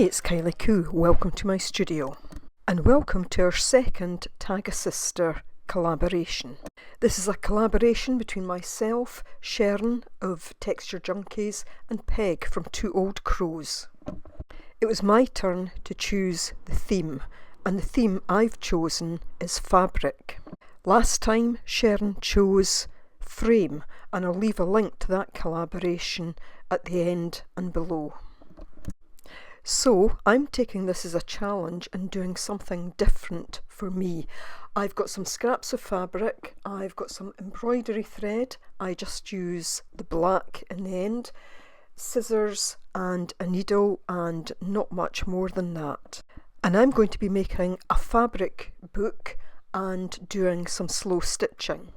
it's Kylie Coo. Welcome to my studio. And welcome to our second Tag a Sister collaboration. This is a collaboration between myself, Sharon of Texture Junkies, and Peg from Two Old Crows. It was my turn to choose the theme, and the theme I've chosen is fabric. Last time Sharon chose frame, and I'll leave a link to that collaboration at the end and below. So I'm taking this as a challenge and doing something different for me. I've got some scraps of fabric, I've got some embroidery thread, I just use the black in the end, scissors and a needle, and not much more than that. And I'm going to be making a fabric book and doing some slow stitching.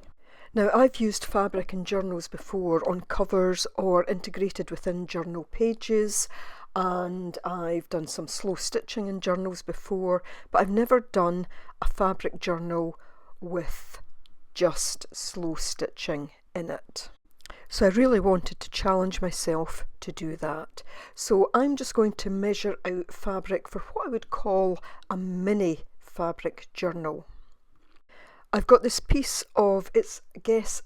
Now, I've used fabric in journals before on covers or integrated within journal pages, and I've done some slow stitching in journals before, but I've never done a fabric journal with just slow stitching in it. So I really wanted to challenge myself to do that. So I'm just going to measure out fabric for what I would call a mini fabric journal. I've got this piece of, it's I guess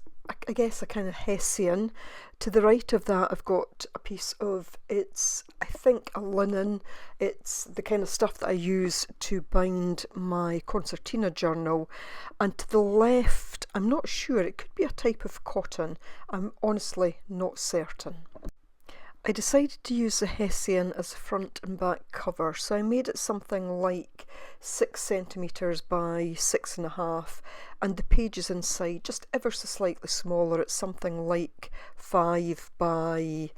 a kind of Hessian. To the right of that I've got a piece of, it's I think a linen, it's the kind of stuff that I use to bind my concertina journal, and to the left I'm not sure, it could be a type of cotton, I'm honestly not certain. I decided to use the Hessian as a front and back cover, so I made it something like 6 centimetres by 6.5, and the pages inside just ever so slightly smaller, it's something like 5 by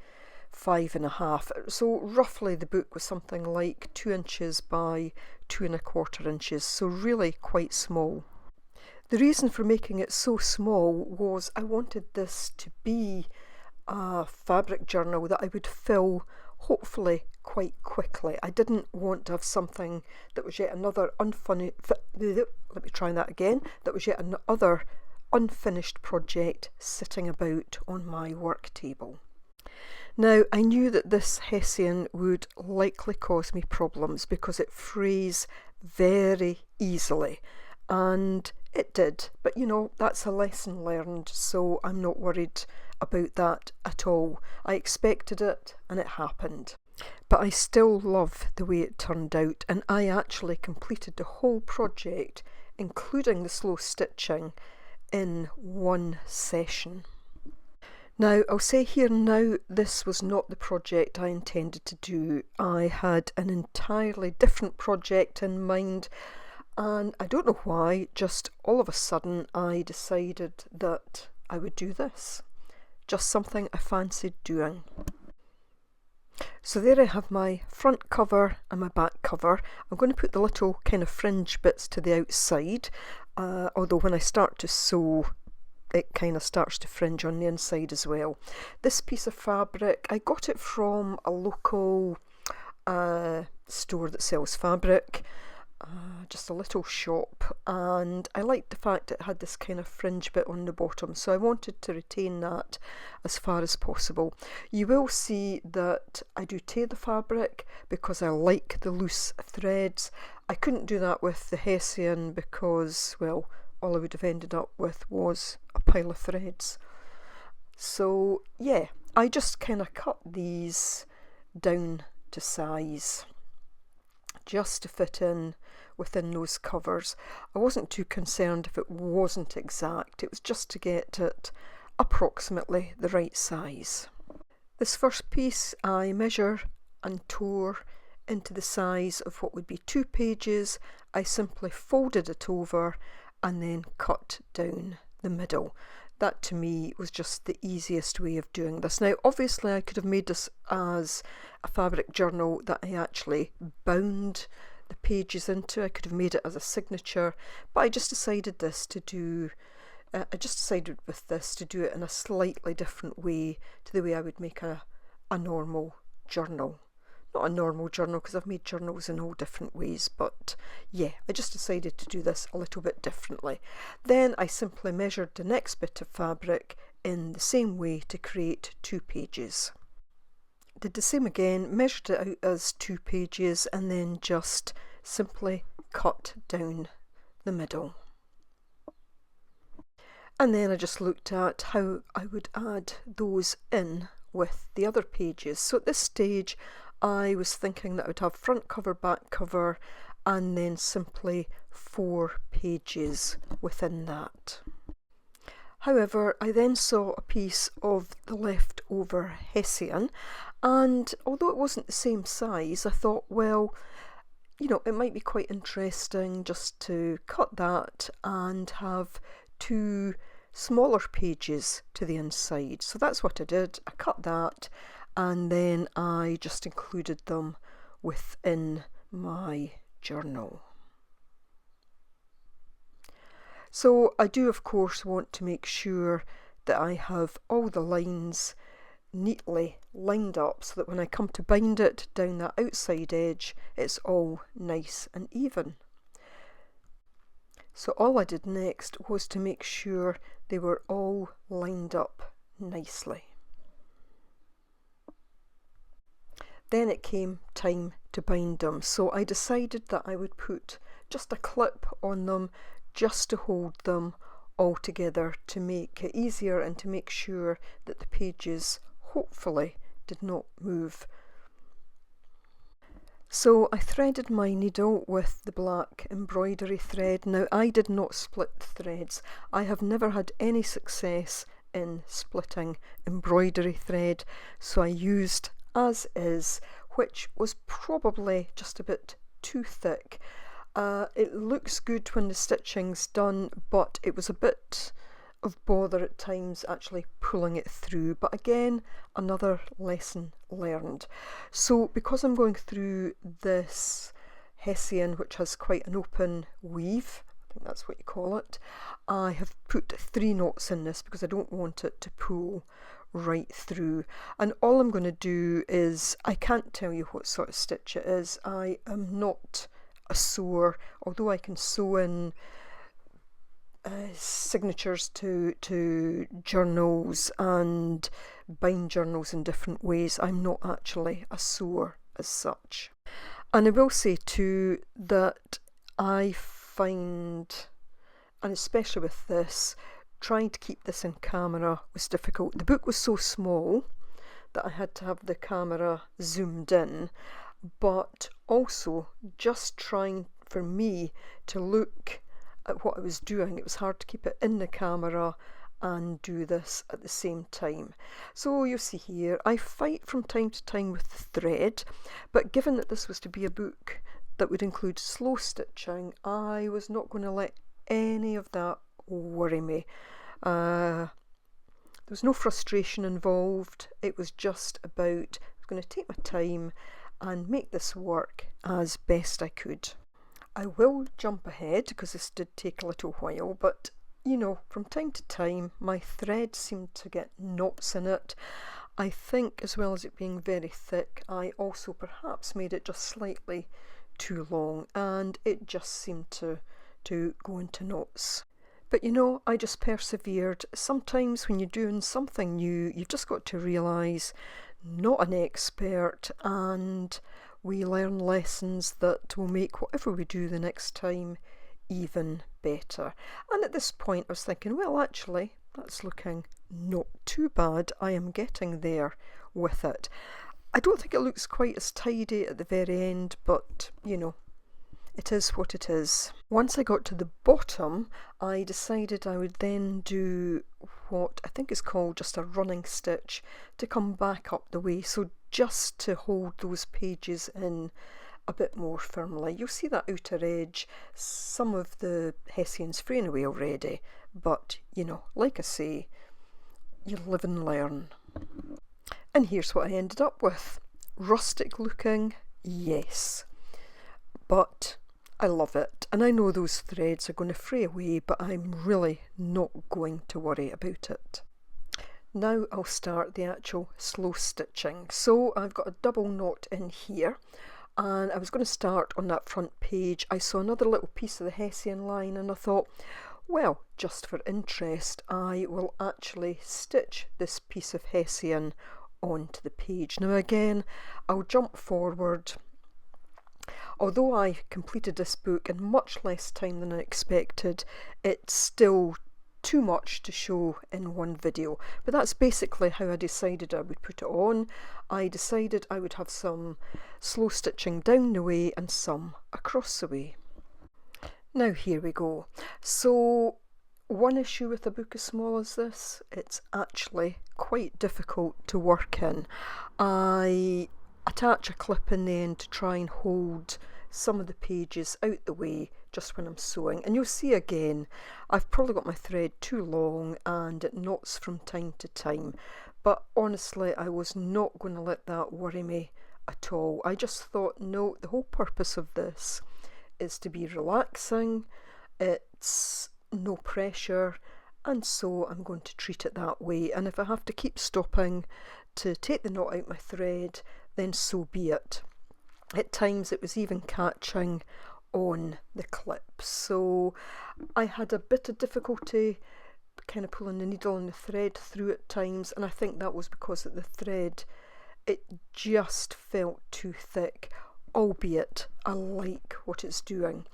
5.5. So roughly the book was something like 2 inches by 2.25 inches, so really quite small. The reason for making it so small was I wanted this to be a fabric journal that I would fill hopefully quite quickly. I didn't want to have something that was yet another unfinished project sitting about on my work table. Now, I knew that this Hessian would likely cause me problems because it frays very easily, and it did, but you know, that's a lesson learned, so I'm not worried about that at all. I expected it and it happened. But I still love the way it turned out, and I actually completed the whole project, including the slow stitching, in one session. Now, I'll say here now, this was not the project I intended to do. I had an entirely different project in mind, and I don't know why, just all of a sudden I decided that I would do this. Just something I fancied doing. So there I have my front cover and my back cover. I'm going to put the little kind of fringe bits to the outside, although when I start to sew it kind of starts to fringe on the inside as well. This piece of fabric, I got it from a local store that sells fabric. Just a little shop, and I liked the fact it had this kind of fringe bit on the bottom, so I wanted to retain that as far as possible. You will see that I do tear the fabric because I like the loose threads. I couldn't do that with the Hessian because, well, all I would have ended up with was a pile of threads. So yeah, I just kind of cut these down to size just to fit in within those covers. I wasn't too concerned if it wasn't exact, it was just to get it approximately the right size. This first piece I measure and tore into the size of what would be 2 pages. I simply folded it over and then cut down the middle. That to me was just the easiest way of doing this. Now obviously I could have made this as a fabric journal that I actually bound the pages into. I could have made it as a signature, but I just decided with this to do it in a slightly different way to the way I would make a normal journal. Not a normal journal, because I've made journals in all different ways, but yeah, I just decided to do this a little bit differently. Then I simply measured the next bit of fabric in the same way to create 2 pages. did the same again, measured it out as 2 pages and then just simply cut down the middle. And then I just looked at how I would add those in with the other pages. So at this stage I was thinking that I would have front cover, back cover, and then simply 4 pages within that. However, I then saw a piece of the leftover Hessian, and although it wasn't the same size, I thought, well, you know, it might be quite interesting just to cut that and have 2 smaller pages to the inside. So that's what I did. I cut that and then I just included them within my journal. So I do of course want to make sure that I have all the lines neatly lined up so that when I come to bind it down that outside edge, it's all nice and even. So all I did next was to make sure they were all lined up nicely. Then it came time to bind them, so I decided that I would put just a clip on them just to hold them all together to make it easier and to make sure that the pages hopefully did not move. So I threaded my needle with the black embroidery thread. Now I did not split the threads. I have never had any success in splitting embroidery thread, so I used as is, which was probably just a bit too thick. It looks good when the stitching's done, but it was a bit of bother at times actually pulling it through. But again, another lesson learned. So because I'm going through this Hessian, which has quite an open weave, I think that's what you call it, I have put 3 knots in this because I don't want it to pull right through. And all I'm going to do is, I can't tell you what sort of stitch it is. I am not a sewer, although I can sew in signatures to journals and bind journals in different ways. I'm not actually a sewer as such. And I will say too that I find, and especially with this, trying to keep this in camera was difficult. The book was so small that I had to have the camera zoomed in, but also just trying for me to look at what I was doing. It was hard to keep it in the camera and do this at the same time. So you see here, I fight from time to time with the thread, but given that this was to be a book that would include slow stitching, I was not going to let any of that worry me. There was no frustration involved. It was just about, I was going to take my time and make this work as best I could. I will jump ahead because this did take a little while, but you know, from time to time my thread seemed to get knots in it. I think as well as it being very thick, I also perhaps made it just slightly too long and it just seemed to go into knots. But you know, I just persevered. Sometimes when you're doing something new, you've just got to realise, not an expert, and we learn lessons that will make whatever we do the next time even better. And at this point I was thinking, well, actually that's looking not too bad. I am getting there with it. I don't think it looks quite as tidy at the very end, but you know, it is what it is. Once I got to the bottom, I decided I would then do what I think is called just a running stitch to come back up the way, so just to hold those pages in a bit more firmly. You'll see that outer edge, some of the Hessian's fraying away already, but you know, like I say, you live and learn. And here's what I ended up with. Rustic looking, yes, but I love it, and I know those threads are going to fray away, but I'm really not going to worry about it. Now I'll start the actual slow stitching. So I've got a double knot in here, and I was going to start on that front page. I saw another little piece of the Hessian line and I thought, well, just for interest, I will actually stitch this piece of Hessian onto the page. Now again, I'll jump forward. Although I completed this book in much less time than I expected, it's still too much to show in one video. But that's basically how I decided I would put it on. I decided I would have some slow stitching down the way and some across the way. Now here we go. So one issue with a book as small as this, it's actually quite difficult to work in. I attach a clip in the end to try and hold some of the pages out the way just when I'm sewing, and you'll see again I've probably got my thread too long and it knots from time to time, but honestly I was not going to let that worry me at all. I just thought, no, the whole purpose of this is to be relaxing, it's no pressure, and so I'm going to treat it that way, and if I have to keep stopping to take the knot out my thread, then so be it. At times it was even catching on the clip, so I had a bit of difficulty kind of pulling the needle and the thread through at times, and I think that was because of the thread. It just felt too thick, albeit I like what it's doing.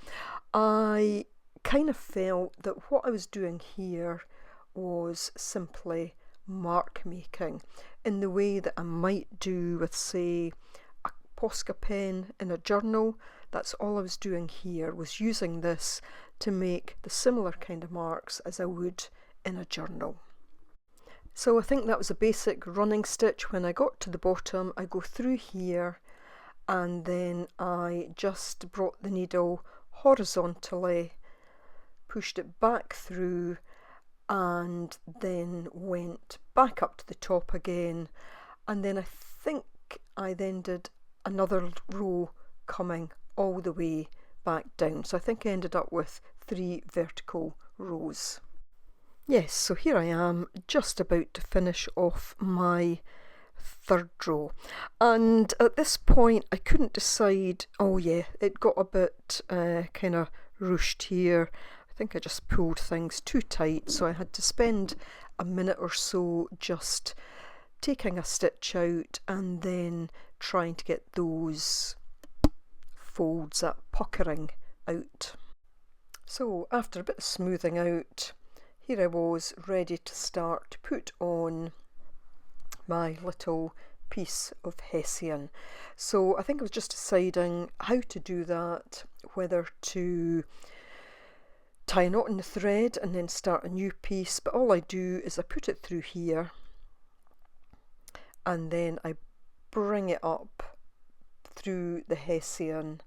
I kind of felt that what I was doing here was simply mark making in the way that I might do with, say, a Posca pen in a journal. That's all I was doing here, was using this to make the similar kind of marks as I would in a journal. So I think that was a basic running stitch. When I got to the bottom, I go through here and then I just brought the needle horizontally, pushed it back through, and then went back up to the top again, and then I think I then did another row coming all the way back down. So I think I ended up with 3 vertical rows. Yes, so here I am just about to finish off my 3rd row, and at this point I couldn't decide. Oh yeah, it got a bit kind of ruched here. I think I just pulled things too tight, so I had to spend a minute or so just taking a stitch out and then trying to get those folds, that puckering out. So after a bit of smoothing out, here I was ready to start to put on my little piece of hessian. So I think I was just deciding how to do that, whether to tie a knot in the thread and then start a new piece, but all I do is I put it through here and then I bring it up through the hessian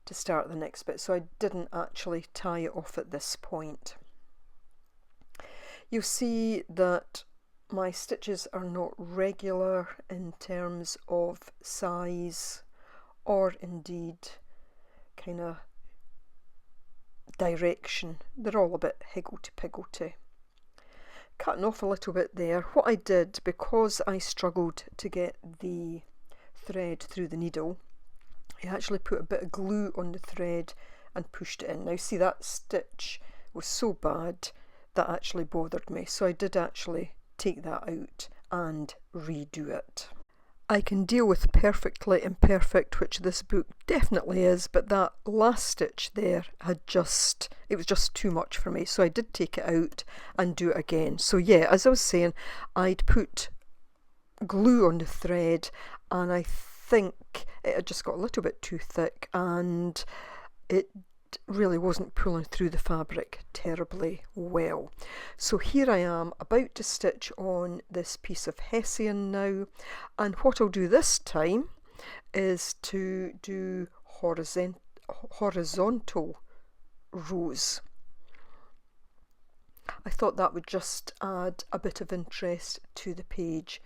to start the next bit. So I didn't actually tie it off at this point. You'll see that my stitches are not regular in terms of size or indeed kind of direction. They're all a bit higgledy-piggledy. Cutting off a little bit there. What I did, because I struggled to get the thread through the needle, I actually put a bit of glue on the thread and pushed it in. Now see, that stitch was so bad that actually bothered me, so I did actually take that out and redo it. I can deal with perfectly imperfect, which this book definitely is, but that last stitch there it was just too much for me, so I did take it out and do it again. So yeah, as I was saying, I'd put glue on the thread and I think it had just got a little bit too thick and it really wasn't pulling through the fabric terribly well. So here I am about to stitch on this piece of hessian now, and what I'll do this time is to do horizontal rows. I thought that would just add a bit of interest to the page.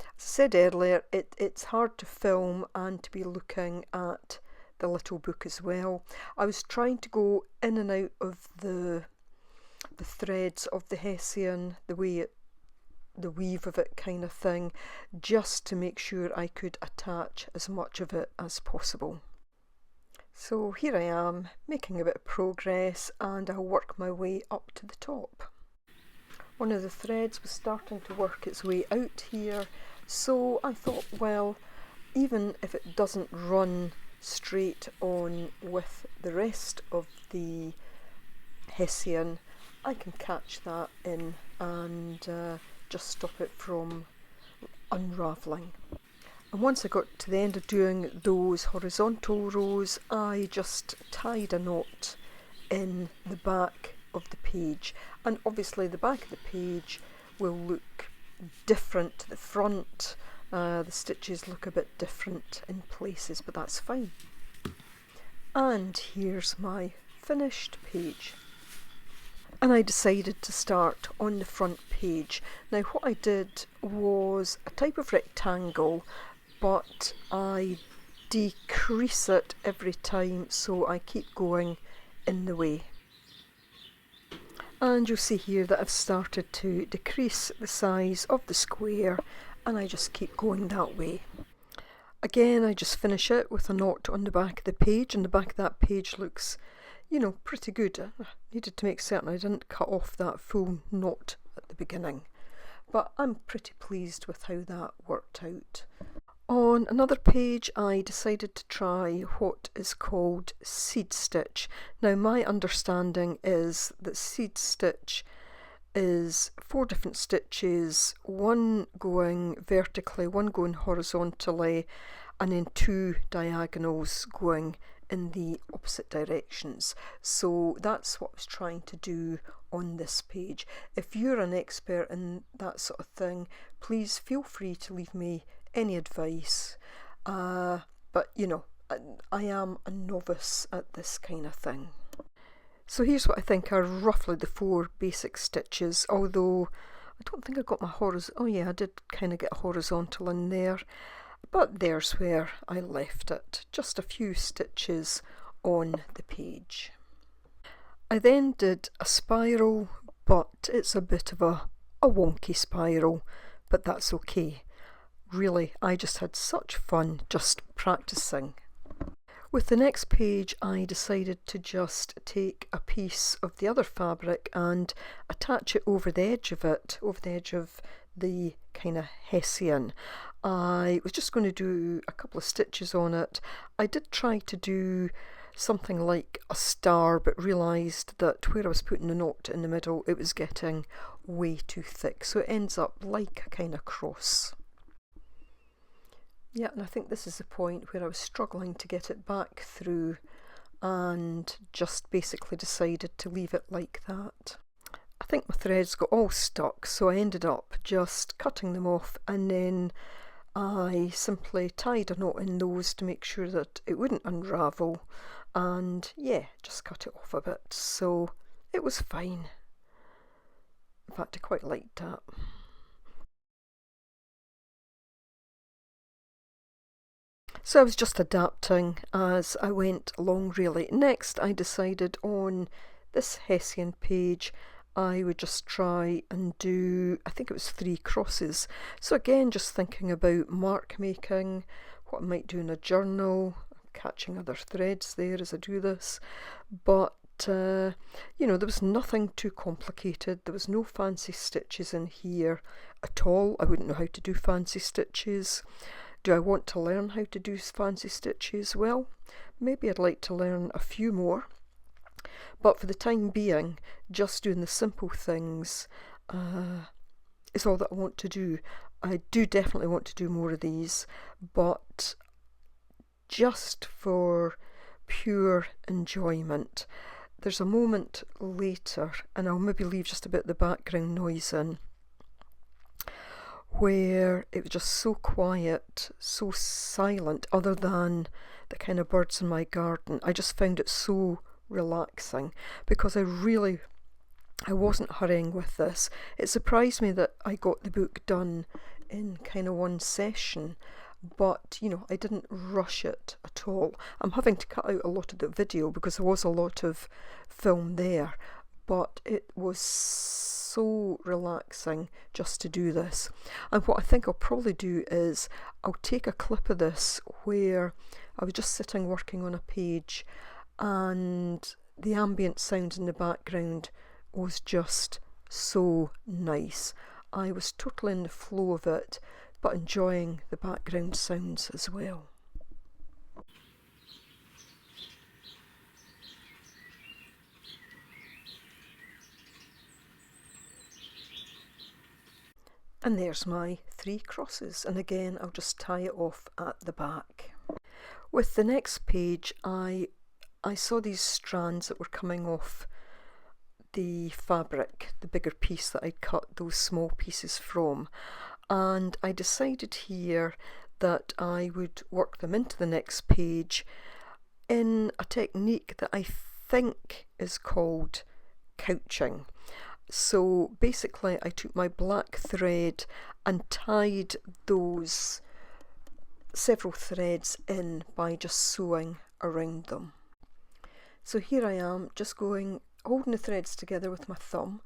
As I said earlier, it's hard to film and to be looking at the little book as well. I was trying to go in and out of the threads of the hessian, the weave of it kind of thing, just to make sure I could attach as much of it as possible. So here I am making a bit of progress and I'll work my way up to the top. One of the threads was starting to work its way out here, So I thought, well, even if it doesn't run straight on with the rest of the Hessian, I can catch that in and just stop it from unravelling. And once I got to the end of doing those horizontal rows, I just tied a knot in the back of the page. And obviously the back of the page will look different to the front. The stitches look a bit different in places, but that's fine. And here's my finished page. And I decided to start on the front page. Now what I did was a type of rectangle, but I decrease it every time, so I keep going in the way. And you'll see here that I've started to decrease the size of the square, and I just keep going that way. Again, I just finish it with a knot on the back of the page, and the back of that page looks, you know, pretty good. I needed to make certain I didn't cut off that full knot at the beginning, but I'm pretty pleased with how that worked out. On another page I decided to try what is called seed stitch. Now my understanding is that seed stitch is 4 different stitches, one going vertically, one going horizontally, and then 2 diagonals going in the opposite directions. So that's what I was trying to do on this page. If you're an expert in that sort of thing, please feel free to leave me any advice, but you know, I am a novice at this kind of thing. So here's what I think are roughly the 4 basic stitches, although I don't think I got my horizontal. Oh yeah, I did kind of get horizontal in there, but there's where I left it, just a few stitches on the page. I then did a spiral, but it's a bit of a wonky spiral, but that's okay. Really, I just had such fun just practicing. With the next page, I decided to just take a piece of the other fabric and attach it over the edge of it, over the edge of the kind of Hessian. I was just going to do a couple of stitches on it. I did try to do something like a star, but realised that where I was putting the knot in the middle, it was getting way too thick, so it ends up like a kind of cross. Yeah, and I think this is the point where I was struggling to get it back through and just basically decided to leave it like that. I think my threads got all stuck, so I ended up just cutting them off, and then I simply tied a knot in those to make sure that it wouldn't unravel, and yeah, just cut it off a bit, so it was fine. In fact, I quite liked that. So I was just adapting as I went along really. Next I decided on this Hessian page I would just try and do, I think it was 3 crosses. So again, just thinking about mark making, what I might do in a journal, catching other threads there as I do this. But you know, there was nothing too complicated. There was no fancy stitches in here at all. I wouldn't know how to do fancy stitches. Do I want to learn how to do fancy stitches? Well, maybe I'd like to learn a few more, but for the time being, just doing the simple things is all that I want to do. I do definitely want to do more of these, but just for pure enjoyment. There's a moment later, and I'll maybe leave just a bit of the background noise in, where it was just so quiet, so silent, other than the kind of birds in my garden. I just found it so relaxing because I wasn't hurrying with this. It surprised me that I got the book done in kind of one session, but you know, I didn't rush it at all. I'm having to cut out a lot of the video because there was a lot of film there, but it was so relaxing just to do this. And what I think I'll probably do is I'll take a clip of this where I was just sitting working on a page and the ambient sound in the background was just so nice. I was totally in the flow of it, but enjoying the background sounds as well. And there's my 3 crosses, and again I'll just tie it off at the back. With the next page I saw these strands that were coming off the fabric, the bigger piece that I'd cut those small pieces from, and I decided here that I would work them into the next page in a technique that I think is called couching. So basically I took my black thread and tied those several threads in by just sewing around them. So here I am, just holding the threads together with my thumb,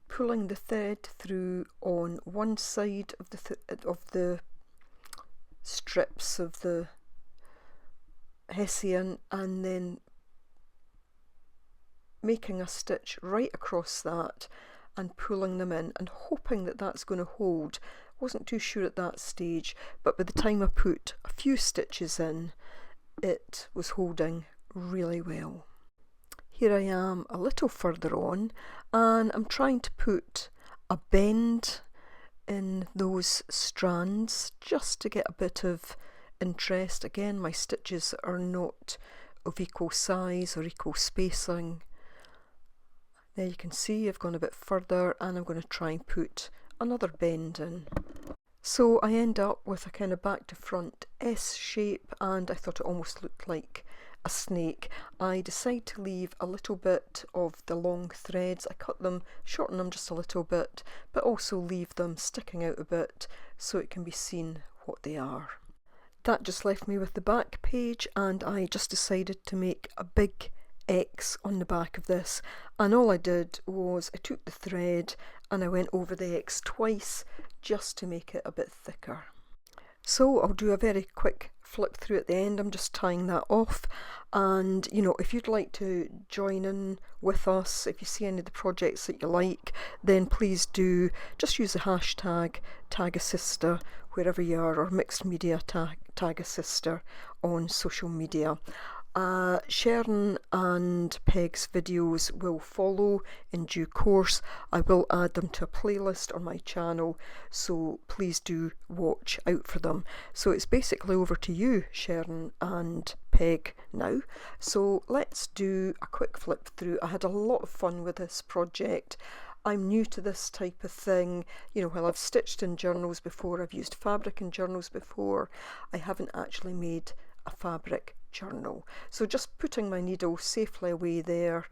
pulling the thread through on one side of the strips of the hessian, and then making a stitch right across that and pulling them in and hoping that that's going to hold. Wasn't too sure at that stage, but by the time I put a few stitches in, it was holding really well. Here I am a little further on, and I'm trying to put a bend in those strands just to get a bit of interest. Again, my stitches are not of equal size or equal spacing. There you can see I've gone a bit further, and I'm going to try and put another bend in. So I end up with a kind of back to front S shape, and I thought it almost looked like a snake. I decide to leave a little bit of the long threads. I cut them, shorten them just a little bit, but also leave them sticking out a bit so it can be seen what they are. That just left me with the back page, and I just decided to make a big X on the back of this, and all I did was I took the thread and I went over the X twice just to make it a bit thicker. So I'll do a very quick flip through at the end. I'm just tying that off, and if you'd like to join in with us, if you see any of the projects that you like, then please do just use the hashtag #TagAsister wherever you are, or mixed media #TagAsister on social media. Sharon and Peg's videos will follow in due course. I will add them to a playlist on my channel, so please do watch out for them. So it's basically over to you, Sharon and Peg, now. So let's do a quick flip through. I had a lot of fun with this project. I'm new to this type of thing. While I've stitched in journals before, I've used fabric in journals before, I haven't actually made a fabric journal. So just putting my needle safely away there,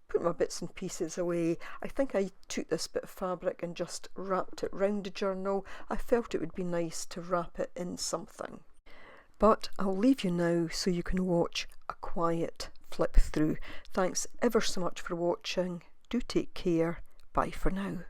put my bits and pieces away. I think I took this bit of fabric and just wrapped it round the journal. I felt it would be nice to wrap it in something. But I'll leave you now so you can watch a quiet flip through. Thanks ever so much for watching. Do take care. Bye for now.